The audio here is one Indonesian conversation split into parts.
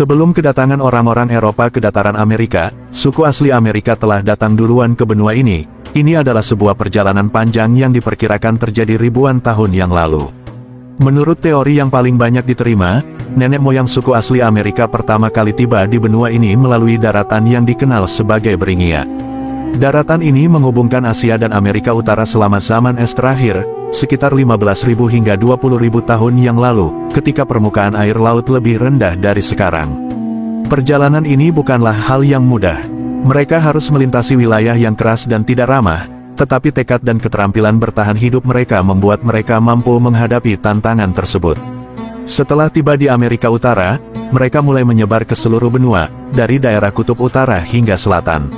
Sebelum kedatangan orang-orang Eropa ke dataran Amerika, suku asli Amerika telah datang duluan ke benua ini. Ini adalah sebuah perjalanan panjang yang diperkirakan terjadi ribuan tahun yang lalu. Menurut teori yang paling banyak diterima, nenek moyang suku asli Amerika pertama kali tiba di benua ini melalui daratan yang dikenal sebagai Beringia. Daratan ini menghubungkan Asia dan Amerika Utara selama zaman es terakhir, sekitar 15.000 hingga 20.000 tahun yang lalu, ketika permukaan air laut lebih rendah dari sekarang. Perjalanan ini bukanlah hal yang mudah. Mereka harus melintasi wilayah yang keras dan tidak ramah, tetapi tekad dan keterampilan bertahan hidup mereka membuat mereka mampu menghadapi tantangan tersebut. Setelah tiba di Amerika Utara, mereka mulai menyebar ke seluruh benua, dari daerah kutub utara hingga selatan.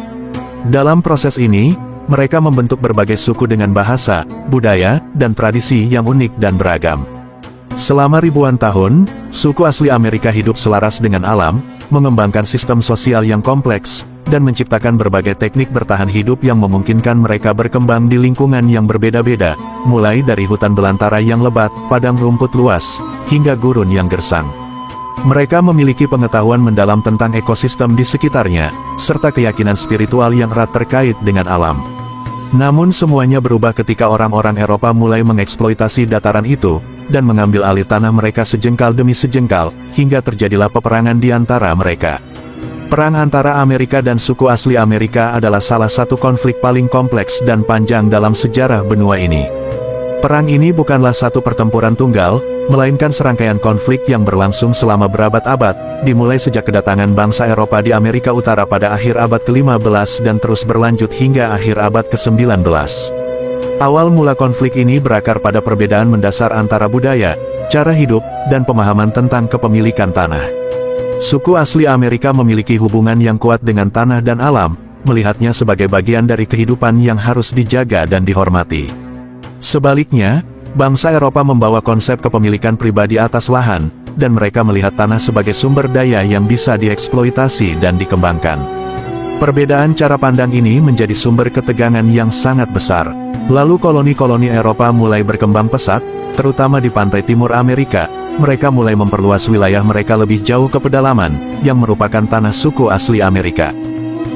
Dalam proses ini, mereka membentuk berbagai suku dengan bahasa, budaya, dan tradisi yang unik dan beragam. Selama ribuan tahun, suku asli Amerika hidup selaras dengan alam, mengembangkan sistem sosial yang kompleks, dan menciptakan berbagai teknik bertahan hidup yang memungkinkan mereka berkembang di lingkungan yang berbeda-beda, mulai dari hutan belantara yang lebat, padang rumput luas, hingga gurun yang gersang. Mereka memiliki pengetahuan mendalam tentang ekosistem di sekitarnya, serta keyakinan spiritual yang erat terkait dengan alam. Namun semuanya berubah ketika orang-orang Eropa mulai mengeksploitasi dataran itu, dan mengambil alih tanah mereka sejengkal demi sejengkal, hingga terjadilah peperangan di antara mereka. Perang antara Amerika dan suku asli Amerika adalah salah satu konflik paling kompleks dan panjang dalam sejarah benua ini. Perang ini bukanlah satu pertempuran tunggal, melainkan serangkaian konflik yang berlangsung selama berabad-abad, dimulai sejak kedatangan bangsa Eropa di Amerika Utara pada akhir abad ke-15 dan terus berlanjut hingga akhir abad ke-19. Awal mula konflik ini berakar pada perbedaan mendasar antara budaya, cara hidup, dan pemahaman tentang kepemilikan tanah. Suku asli Amerika memiliki hubungan yang kuat dengan tanah dan alam, melihatnya sebagai bagian dari kehidupan yang harus dijaga dan dihormati. Sebaliknya, bangsa Eropa membawa konsep kepemilikan pribadi atas lahan, dan mereka melihat tanah sebagai sumber daya yang bisa dieksploitasi dan dikembangkan. Perbedaan cara pandang ini menjadi sumber ketegangan yang sangat besar. Lalu koloni-koloni Eropa mulai berkembang pesat, terutama di pantai timur Amerika. Mereka mulai memperluas wilayah mereka lebih jauh ke pedalaman, yang merupakan tanah suku asli Amerika.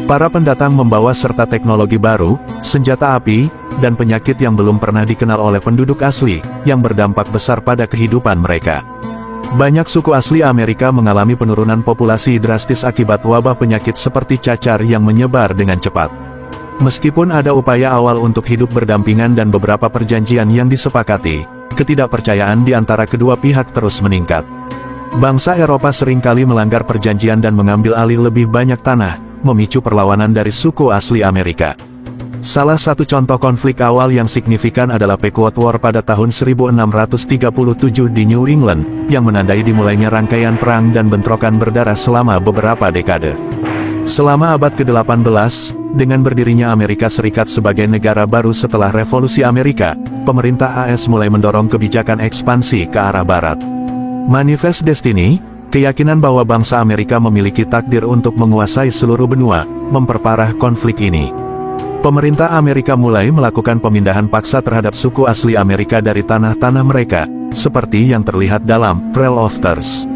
Para pendatang membawa serta teknologi baru, senjata api, dan penyakit yang belum pernah dikenal oleh penduduk asli, yang berdampak besar pada kehidupan mereka. Banyak suku asli Amerika mengalami penurunan populasi drastis akibat wabah penyakit seperti cacar yang menyebar dengan cepat. Meskipun ada upaya awal untuk hidup berdampingan dan beberapa perjanjian yang disepakati, ketidakpercayaan di antara kedua pihak terus meningkat. Bangsa Eropa seringkali melanggar perjanjian dan mengambil alih lebih banyak tanah, memicu perlawanan dari suku asli Amerika. Salah satu contoh konflik awal yang signifikan adalah Pequot War pada tahun 1637 di New England, yang menandai dimulainya rangkaian perang dan bentrokan berdarah selama beberapa dekade. Selama abad ke-18, dengan berdirinya Amerika Serikat sebagai negara baru setelah Revolusi Amerika, pemerintah AS mulai mendorong kebijakan ekspansi ke arah barat. Manifest Destiny, keyakinan bahwa bangsa Amerika memiliki takdir untuk menguasai seluruh benua, memperparah konflik ini. Pemerintah Amerika mulai melakukan pemindahan paksa terhadap suku asli Amerika dari tanah-tanah mereka, seperti yang terlihat dalam Trail of Tears,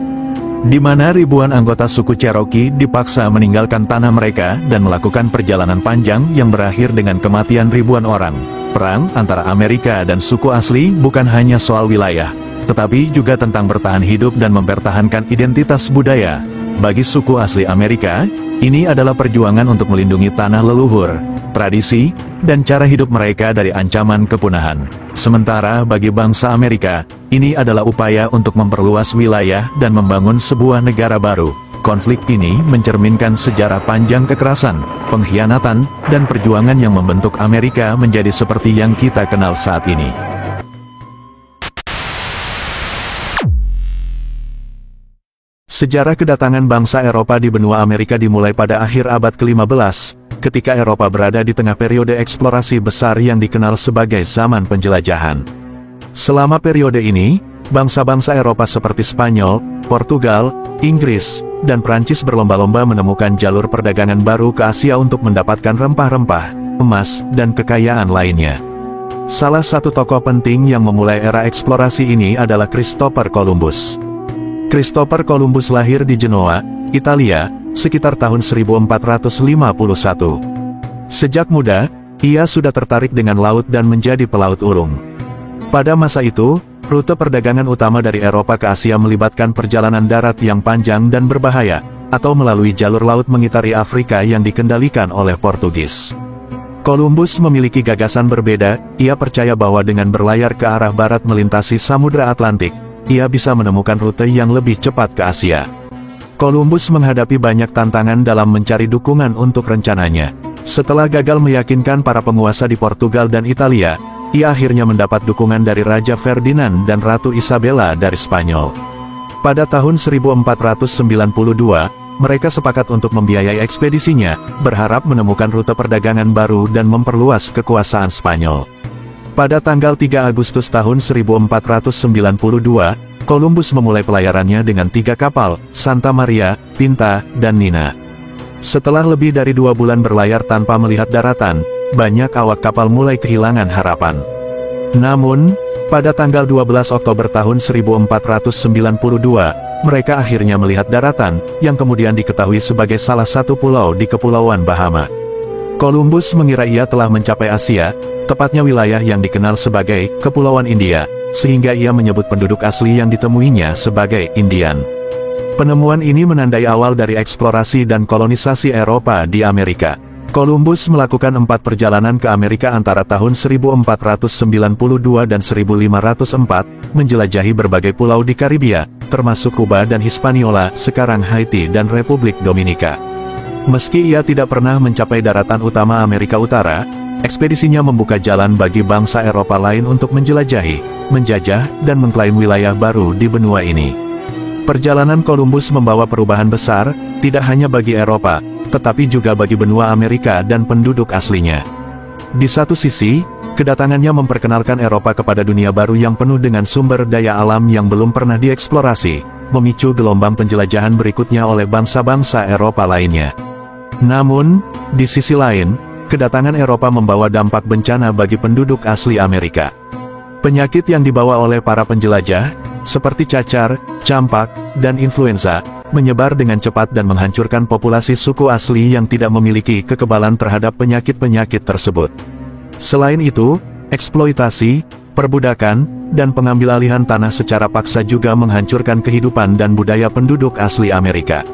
di mana ribuan anggota suku Cherokee dipaksa meninggalkan tanah mereka dan melakukan perjalanan panjang yang berakhir dengan kematian ribuan orang. Perang antara Amerika dan suku asli bukan hanya soal wilayah, tetapi juga tentang bertahan hidup dan mempertahankan identitas budaya. Bagi suku asli Amerika, ini adalah perjuangan untuk melindungi tanah leluhur, tradisi, dan cara hidup mereka dari ancaman kepunahan. Sementara bagi bangsa Amerika, ini adalah upaya untuk memperluas wilayah dan membangun sebuah negara baru. Konflik ini mencerminkan sejarah panjang kekerasan, pengkhianatan, dan perjuangan yang membentuk Amerika menjadi seperti yang kita kenal saat ini. Sejarah kedatangan bangsa Eropa di benua Amerika dimulai pada akhir abad ke-15, ketika Eropa berada di tengah periode eksplorasi besar yang dikenal sebagai zaman penjelajahan. Selama periode ini, bangsa-bangsa Eropa seperti Spanyol, Portugal, Inggris, dan Prancis berlomba-lomba menemukan jalur perdagangan baru ke Asia untuk mendapatkan rempah-rempah, emas, dan kekayaan lainnya. Salah satu tokoh penting yang memulai era eksplorasi ini adalah Christopher Columbus. Christopher Columbus lahir di Genoa, Italia, sekitar tahun 1451. Sejak muda, ia sudah tertarik dengan laut dan menjadi pelaut urung. Pada masa itu, rute perdagangan utama dari Eropa ke Asia melibatkan perjalanan darat yang panjang dan berbahaya, atau melalui jalur laut mengitari Afrika yang dikendalikan oleh Portugis. Columbus memiliki gagasan berbeda. Ia percaya bahwa dengan berlayar ke arah barat melintasi Samudra Atlantik, ia bisa menemukan rute yang lebih cepat ke Asia. Columbus menghadapi banyak tantangan dalam mencari dukungan untuk rencananya. Setelah gagal meyakinkan para penguasa di Portugal dan Italia, ia akhirnya mendapat dukungan dari Raja Ferdinand dan Ratu Isabella dari Spanyol. Pada tahun 1492, mereka sepakat untuk membiayai ekspedisinya, berharap menemukan rute perdagangan baru dan memperluas kekuasaan Spanyol. Pada tanggal 3 Agustus tahun 1492, Columbus memulai pelayarannya dengan 3 kapal, Santa Maria, Pinta, dan Nina. Setelah lebih dari 2 bulan berlayar tanpa melihat daratan, banyak awak kapal mulai kehilangan harapan. Namun, pada tanggal 12 Oktober tahun 1492, mereka akhirnya melihat daratan, yang kemudian diketahui sebagai salah satu pulau di Kepulauan Bahama. Columbus mengira ia telah mencapai Asia, tepatnya wilayah yang dikenal sebagai Kepulauan India, sehingga ia menyebut penduduk asli yang ditemuinya sebagai Indian. Penemuan ini menandai awal dari eksplorasi dan kolonisasi Eropa di Amerika. Columbus melakukan 4 perjalanan ke Amerika antara tahun 1492 dan 1504, menjelajahi berbagai pulau di Karibia, termasuk Kuba dan Hispaniola, sekarang Haiti dan Republik Dominika. Meski ia tidak pernah mencapai daratan utama Amerika Utara, ekspedisinya membuka jalan bagi bangsa Eropa lain untuk menjelajahi, menjajah, dan mengklaim wilayah baru di benua ini. Perjalanan Columbus membawa perubahan besar, tidak hanya bagi Eropa, tetapi juga bagi benua Amerika dan penduduk aslinya. Di satu sisi, kedatangannya memperkenalkan Eropa kepada dunia baru yang penuh dengan sumber daya alam yang belum pernah dieksplorasi, memicu gelombang penjelajahan berikutnya oleh bangsa-bangsa Eropa lainnya. Namun, di sisi lain, kedatangan Eropa membawa dampak bencana bagi penduduk asli Amerika. Penyakit yang dibawa oleh para penjelajah, seperti cacar, campak, dan influenza, menyebar dengan cepat dan menghancurkan populasi suku asli yang tidak memiliki kekebalan terhadap penyakit-penyakit tersebut. Selain itu, eksploitasi, perbudakan, dan pengambilalihan tanah secara paksa juga menghancurkan kehidupan dan budaya penduduk asli Amerika.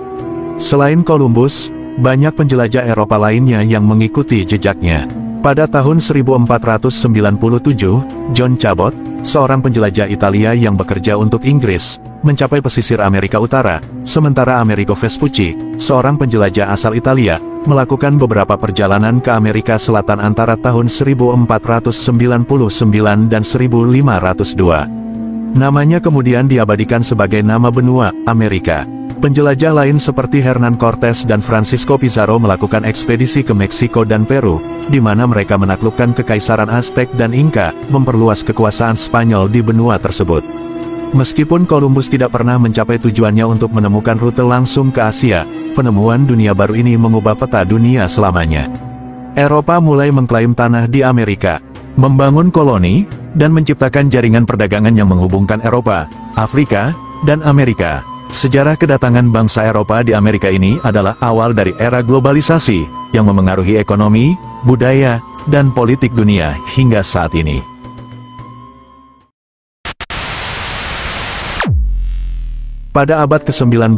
Selain Columbus, banyak penjelajah Eropa lainnya yang mengikuti jejaknya. Pada tahun 1497, John Cabot, seorang penjelajah Italia yang bekerja untuk Inggris, mencapai pesisir Amerika Utara, sementara Amerigo Vespucci, seorang penjelajah asal Italia, melakukan beberapa perjalanan ke Amerika Selatan antara tahun 1499 dan 1502. Namanya kemudian diabadikan sebagai nama benua Amerika. Penjelajah lain seperti Hernan Cortes dan Francisco Pizarro melakukan ekspedisi ke Meksiko dan Peru, di mana mereka menaklukkan kekaisaran Aztec dan Inca, memperluas kekuasaan Spanyol di benua tersebut. Meskipun Columbus tidak pernah mencapai tujuannya untuk menemukan rute langsung ke Asia, penemuan dunia baru ini mengubah peta dunia selamanya. Eropa mulai mengklaim tanah di Amerika, membangun koloni, dan menciptakan jaringan perdagangan yang menghubungkan Eropa, Afrika, dan Amerika. Sejarah kedatangan bangsa Eropa di Amerika ini adalah awal dari era globalisasi, yang memengaruhi ekonomi, budaya, dan politik dunia hingga saat ini. Pada abad ke-19,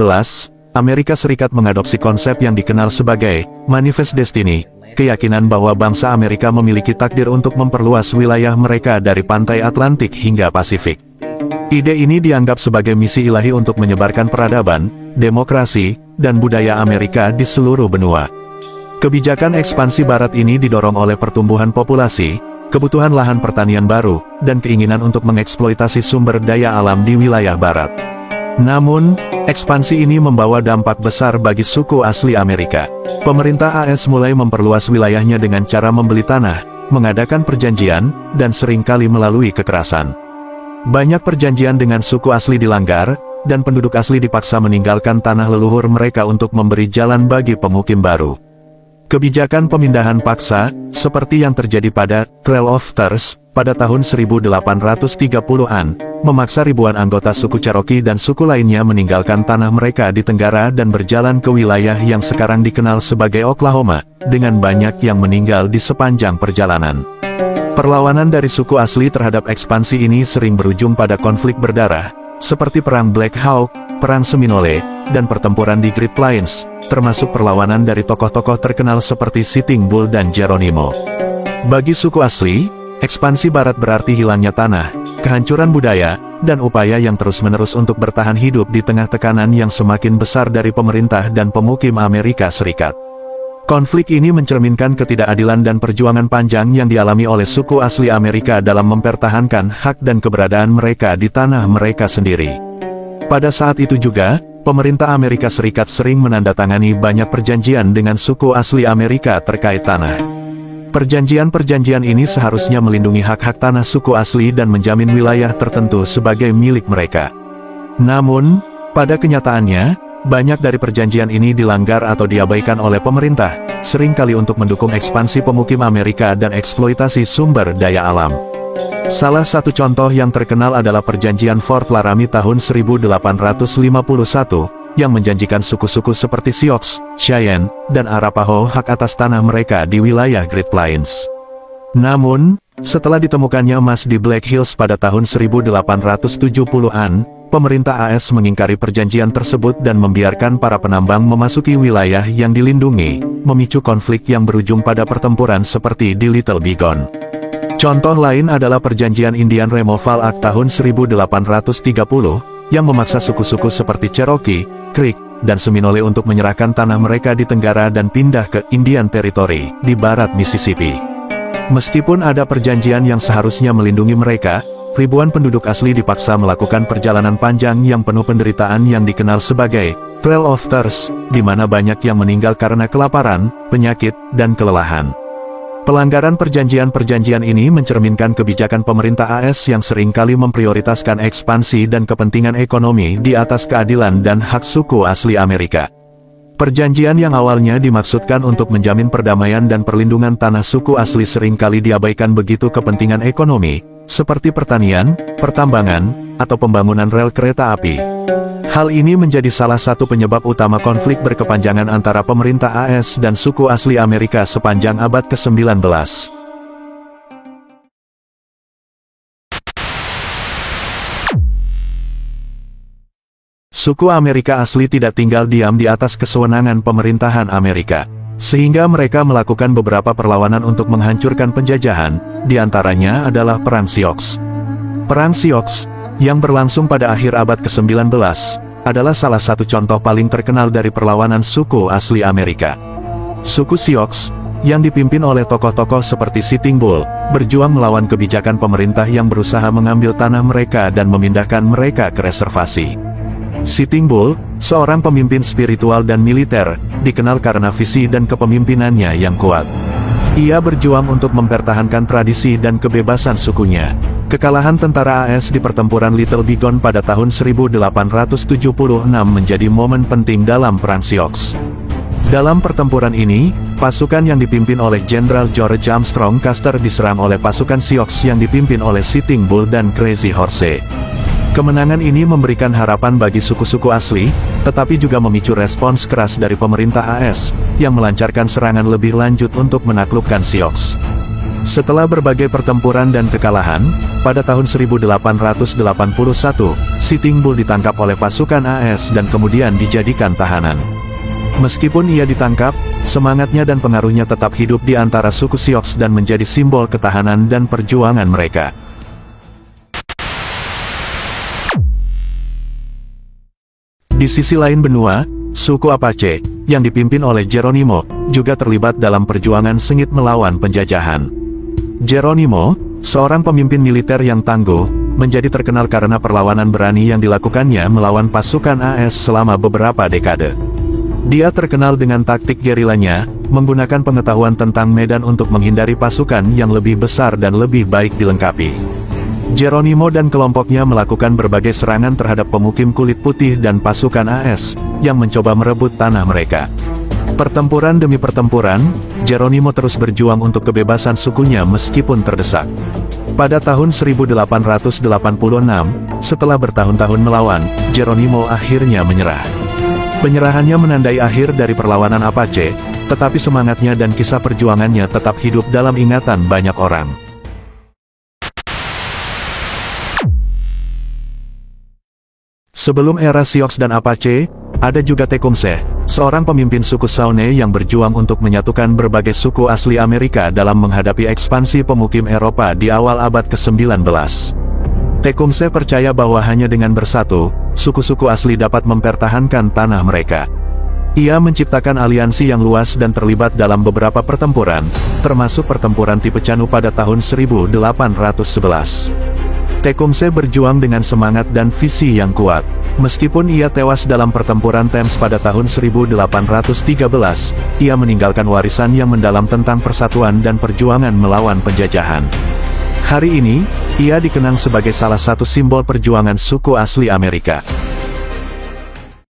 Amerika Serikat mengadopsi konsep yang dikenal sebagai Manifest Destiny, keyakinan bahwa bangsa Amerika memiliki takdir untuk memperluas wilayah mereka dari pantai Atlantik hingga Pasifik. Ide ini dianggap sebagai misi ilahi untuk menyebarkan peradaban, demokrasi, dan budaya Amerika di seluruh benua. Kebijakan ekspansi barat ini didorong oleh pertumbuhan populasi, kebutuhan lahan pertanian baru, dan keinginan untuk mengeksploitasi sumber daya alam di wilayah barat. Namun, ekspansi ini membawa dampak besar bagi suku asli Amerika. Pemerintah AS mulai memperluas wilayahnya dengan cara membeli tanah, mengadakan perjanjian, dan seringkali melalui kekerasan. Banyak perjanjian dengan suku asli dilanggar, dan penduduk asli dipaksa meninggalkan tanah leluhur mereka untuk memberi jalan bagi pemukim baru. Kebijakan pemindahan paksa, seperti yang terjadi pada Trail of Tears pada tahun 1830-an, memaksa ribuan anggota suku Cherokee dan suku lainnya meninggalkan tanah mereka di Tenggara dan berjalan ke wilayah yang sekarang dikenal sebagai Oklahoma, dengan banyak yang meninggal di sepanjang perjalanan. Perlawanan dari suku asli terhadap ekspansi ini sering berujung pada konflik berdarah, seperti Perang Black Hawk, Perang Seminole, dan pertempuran di Great Plains, termasuk perlawanan dari tokoh-tokoh terkenal seperti Sitting Bull dan Geronimo. Bagi suku asli, ekspansi barat berarti hilangnya tanah, kehancuran budaya, dan upaya yang terus-menerus untuk bertahan hidup di tengah tekanan yang semakin besar dari pemerintah dan pemukim Amerika Serikat. Konflik ini mencerminkan ketidakadilan dan perjuangan panjang yang dialami oleh suku asli Amerika dalam mempertahankan hak dan keberadaan mereka di tanah mereka sendiri. Pada saat itu juga, pemerintah Amerika Serikat sering menandatangani banyak perjanjian dengan suku asli Amerika terkait tanah. Perjanjian-perjanjian ini seharusnya melindungi hak-hak tanah suku asli dan menjamin wilayah tertentu sebagai milik mereka. Namun, pada kenyataannya, banyak dari perjanjian ini dilanggar atau diabaikan oleh pemerintah, seringkali untuk mendukung ekspansi pemukim Amerika dan eksploitasi sumber daya alam. Salah satu contoh yang terkenal adalah Perjanjian Fort Laramie tahun 1851, yang menjanjikan suku-suku seperti Sioux, Cheyenne, dan Arapaho hak atas tanah mereka di wilayah Great Plains. Namun, setelah ditemukannya emas di Black Hills pada tahun 1870-an, pemerintah AS mengingkari perjanjian tersebut dan membiarkan para penambang memasuki wilayah yang dilindungi, memicu konflik yang berujung pada pertempuran seperti di Little Bighorn. Contoh lain adalah Perjanjian Indian Removal Act tahun 1830, yang memaksa suku-suku seperti Cherokee, Creek, dan Seminole untuk menyerahkan tanah mereka di Tenggara dan pindah ke Indian Territory di barat Mississippi. Meskipun ada perjanjian yang seharusnya melindungi mereka, ribuan penduduk asli dipaksa melakukan perjalanan panjang yang penuh penderitaan yang dikenal sebagai Trail of Tears, di mana banyak yang meninggal karena kelaparan, penyakit, dan kelelahan. Pelanggaran perjanjian-perjanjian ini mencerminkan kebijakan pemerintah AS yang seringkali memprioritaskan ekspansi dan kepentingan ekonomi di atas keadilan dan hak suku asli Amerika. Perjanjian yang awalnya dimaksudkan untuk menjamin perdamaian dan perlindungan tanah suku asli seringkali diabaikan begitu kepentingan ekonomi, seperti pertanian, pertambangan, atau pembangunan rel kereta api. Hal ini menjadi salah satu penyebab utama konflik berkepanjangan antara pemerintah AS dan suku asli Amerika sepanjang abad ke-19. Suku Amerika asli tidak tinggal diam di atas kesewenangan pemerintahan Amerika, sehingga mereka melakukan beberapa perlawanan untuk menghancurkan penjajahan, di antaranya adalah Perang Sioux. Perang Sioux, yang berlangsung pada akhir abad ke-19, adalah salah satu contoh paling terkenal dari perlawanan suku asli Amerika. Suku Sioux, yang dipimpin oleh tokoh-tokoh seperti Sitting Bull, berjuang melawan kebijakan pemerintah yang berusaha mengambil tanah mereka dan memindahkan mereka ke reservasi. Sitting Bull, seorang pemimpin spiritual dan militer, dikenal karena visi dan kepemimpinannya yang kuat. Ia berjuang untuk mempertahankan tradisi dan kebebasan sukunya. Kekalahan tentara AS di pertempuran Little Bighorn pada tahun 1876 menjadi momen penting dalam Perang Sioux. Dalam pertempuran ini, pasukan yang dipimpin oleh Jenderal George Armstrong Custer diserang oleh pasukan Sioux yang dipimpin oleh Sitting Bull dan Crazy Horse. Kemenangan ini memberikan harapan bagi suku-suku asli, tetapi juga memicu respons keras dari pemerintah AS, yang melancarkan serangan lebih lanjut untuk menaklukkan Sioux. Setelah berbagai pertempuran dan kekalahan, pada tahun 1881, Sitting Bull ditangkap oleh pasukan AS dan kemudian dijadikan tahanan. Meskipun ia ditangkap, semangatnya dan pengaruhnya tetap hidup di antara suku Sioux dan menjadi simbol ketahanan dan perjuangan mereka. Di sisi lain benua, suku Apache, yang dipimpin oleh Geronimo, juga terlibat dalam perjuangan sengit melawan penjajahan. Geronimo, seorang pemimpin militer yang tangguh, menjadi terkenal karena perlawanan berani yang dilakukannya melawan pasukan AS selama beberapa dekade. Dia terkenal dengan taktik gerilanya, menggunakan pengetahuan tentang medan untuk menghindari pasukan yang lebih besar dan lebih baik dilengkapi. Geronimo dan kelompoknya melakukan berbagai serangan terhadap pemukim kulit putih dan pasukan AS, yang mencoba merebut tanah mereka. Pertempuran demi pertempuran, Geronimo terus berjuang untuk kebebasan sukunya meskipun terdesak. Pada tahun 1886, setelah bertahun-tahun melawan, Geronimo akhirnya menyerah. Penyerahannya menandai akhir dari perlawanan Apache, tetapi semangatnya dan kisah perjuangannya tetap hidup dalam ingatan banyak orang. Sebelum era Sioux dan Apache, ada juga Tecumseh, seorang pemimpin suku Shawnee yang berjuang untuk menyatukan berbagai suku asli Amerika dalam menghadapi ekspansi pemukim Eropa di awal abad ke-19. Tecumseh percaya bahwa hanya dengan bersatu, suku-suku asli dapat mempertahankan tanah mereka. Ia menciptakan aliansi yang luas dan terlibat dalam beberapa pertempuran, termasuk pertempuran Tipe Canu pada tahun 1811. Tecumseh berjuang dengan semangat dan visi yang kuat. Meskipun ia tewas dalam pertempuran Thames pada tahun 1813, ia meninggalkan warisan yang mendalam tentang persatuan dan perjuangan melawan penjajahan. Hari ini, ia dikenang sebagai salah satu simbol perjuangan suku asli Amerika.